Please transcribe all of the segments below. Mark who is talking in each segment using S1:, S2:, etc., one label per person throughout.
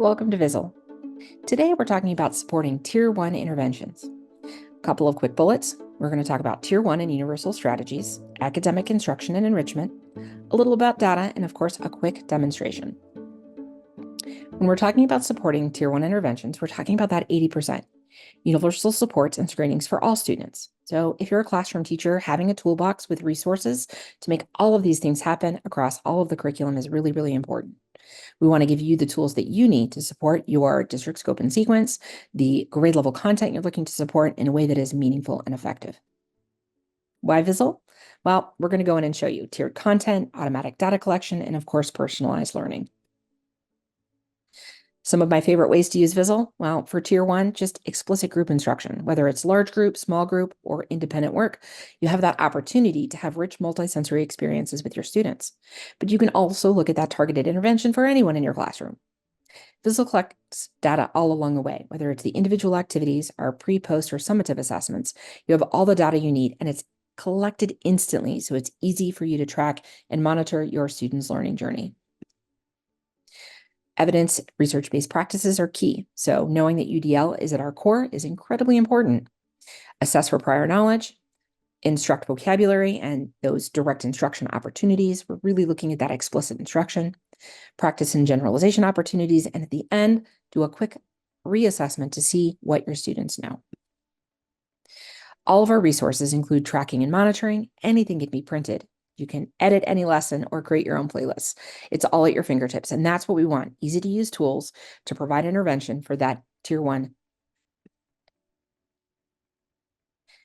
S1: Welcome to Vizzle. Today we're talking about supporting Tier 1 interventions. A couple of quick bullets. We're going to talk about Tier 1 and universal strategies, academic instruction and enrichment, a little about data, and of course, a quick demonstration. When we're talking about supporting Tier 1 interventions, we're talking about that 80%, universal supports and screenings for all students. So if you're a classroom teacher, having a toolbox with resources to make all of these things happen across all of the curriculum is really, really important. We want to give you the tools that you need to support your district scope and sequence, the grade level content you're looking to support in a way that is meaningful and effective. Why Vizzle? Well, we're going to go in and show you tiered content, automatic data collection, and of course, personalized learning. Some of my favorite ways to use Vizzle, well, for Tier 1, just explicit group instruction. Whether it's large group, small group, or independent work, you have that opportunity to have rich multisensory experiences with your students. But you can also look at that targeted intervention for anyone in your classroom. Vizzle collects data all along the way, whether it's the individual activities, our pre, post, or summative assessments. You have all the data you need, and it's collected instantly, so it's easy for you to track and monitor your students' learning journey. Evidence research-based practices are key, so knowing that UDL is at our core is incredibly important. Assess for prior knowledge, instruct vocabulary, and those direct instruction opportunities. We're really looking at that explicit instruction, practice and generalization opportunities, and at the end, do a quick reassessment to see what your students know. All of our resources include tracking and monitoring. Anything can be printed. You can edit any lesson or create your own playlists. It's all at your fingertips, and that's what we want. Easy to use tools to provide intervention for that Tier 1.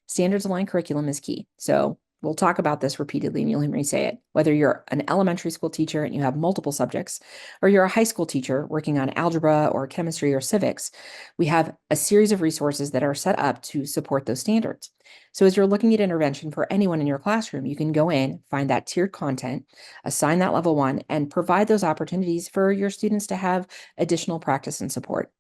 S1: Standards aligned curriculum is key. So we'll talk about this repeatedly and you'll hear me say it. Whether you're an elementary school teacher and you have multiple subjects, or you're a high school teacher working on algebra or chemistry or civics, we have a series of resources that are set up to support those standards. So as you're looking at intervention for anyone in your classroom, you can go in, find that tiered content, assign that level 1, and provide those opportunities for your students to have additional practice and support.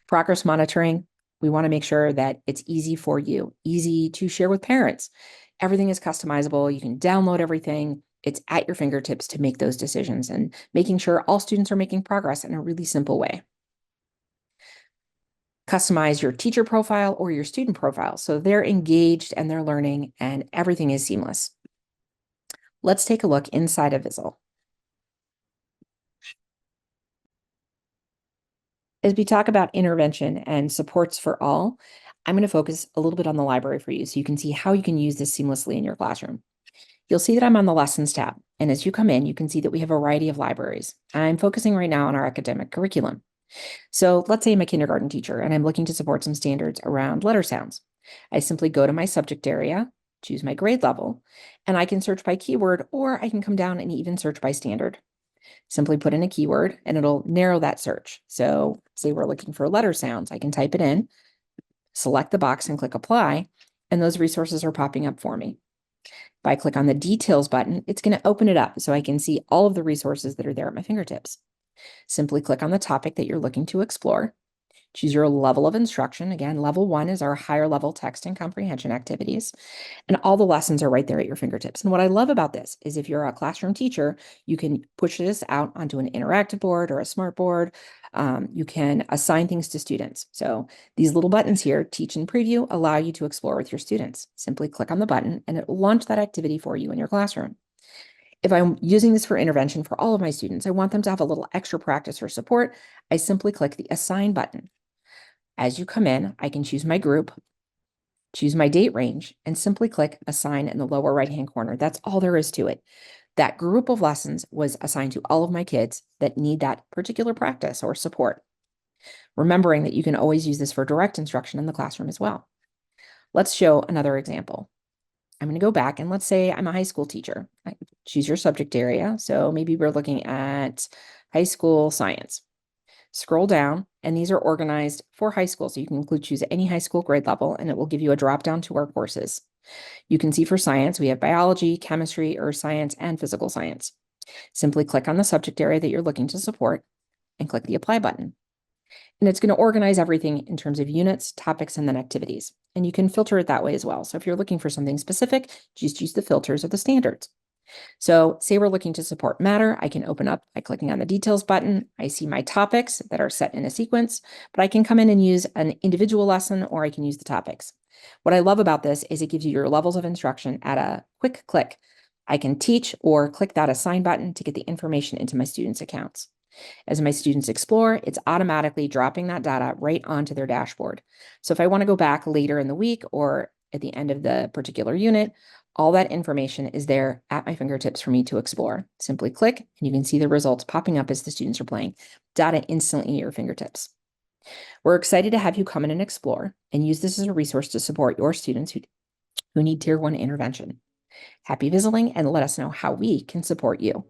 S1: Progress monitoring. We want to make sure that it's easy for you, easy to share with parents. Everything is customizable. You can download everything. It's at your fingertips to make those decisions and making sure all students are making progress in a really simple way. Customize your teacher profile or your student profile so they're engaged and they're learning and everything is seamless. Let's take a look inside of Vizzle. As we talk about intervention and supports for all, I'm going to focus a little bit on the library for you so you can see how you can use this seamlessly in your classroom. You'll see that I'm on the Lessons tab, and as you come in, you can see that we have a variety of libraries. I'm focusing right now on our academic curriculum. So let's say I'm a kindergarten teacher and I'm looking to support some standards around letter sounds. I simply go to my subject area, choose my grade level, and I can search by keyword, or I can come down and even search by standard. Simply put in a keyword and it'll narrow that search. So say we're looking for letter sounds, I can type it in, select the box and click apply, and those resources are popping up for me. If I click on the details button, it's going to open it up so I can see all of the resources that are there at my fingertips. Simply click on the topic that you're looking to explore. Choose your level of instruction. Again, level 1 is our higher level text and comprehension activities. And all the lessons are right there at your fingertips. And what I love about this is if you're a classroom teacher, you can push this out onto an interactive board or a smart board. You can assign things to students. So these little buttons here, teach and preview, allow you to explore with your students. Simply click on the button and it will launch that activity for you in your classroom. If I'm using this for intervention for all of my students, I want them to have a little extra practice or support. I simply click the assign button. As you come in, I can choose my group, choose my date range, and simply click assign in the lower right-hand corner. That's all there is to it. That group of lessons was assigned to all of my kids that need that particular practice or support. Remembering that you can always use this for direct instruction in the classroom as well. Let's show another example. I'm going to go back and let's say I'm a high school teacher. I choose your subject area. So maybe we're looking at high school science. Scroll down, and these are organized for high school. So you can choose any high school grade level, and it will give you a drop down to our courses. You can see for science, we have biology, chemistry, earth science, and physical science. Simply click on the subject area that you're looking to support and click the apply button. And it's going to organize everything in terms of units, topics, and then activities. And you can filter it that way as well. So if you're looking for something specific, just use the filters or the standards. So say we're looking to support matter, I can open up by clicking on the details button. I see my topics that are set in a sequence, but I can come in and use an individual lesson, or I can use the topics. What I love about this is it gives you your levels of instruction at a quick click. I can teach or click that assign button to get the information into my students' accounts. As my students explore, it's automatically dropping that data right onto their dashboard. So if I want to go back later in the week or at the end of the particular unit, all that information is there at my fingertips for me to explore. Simply click and you can see the results popping up as the students are playing. Data instantly at your fingertips. We're excited to have you come in and explore and use this as a resource to support your students who need Tier 1 intervention. Happy Vizzling, and let us know how we can support you.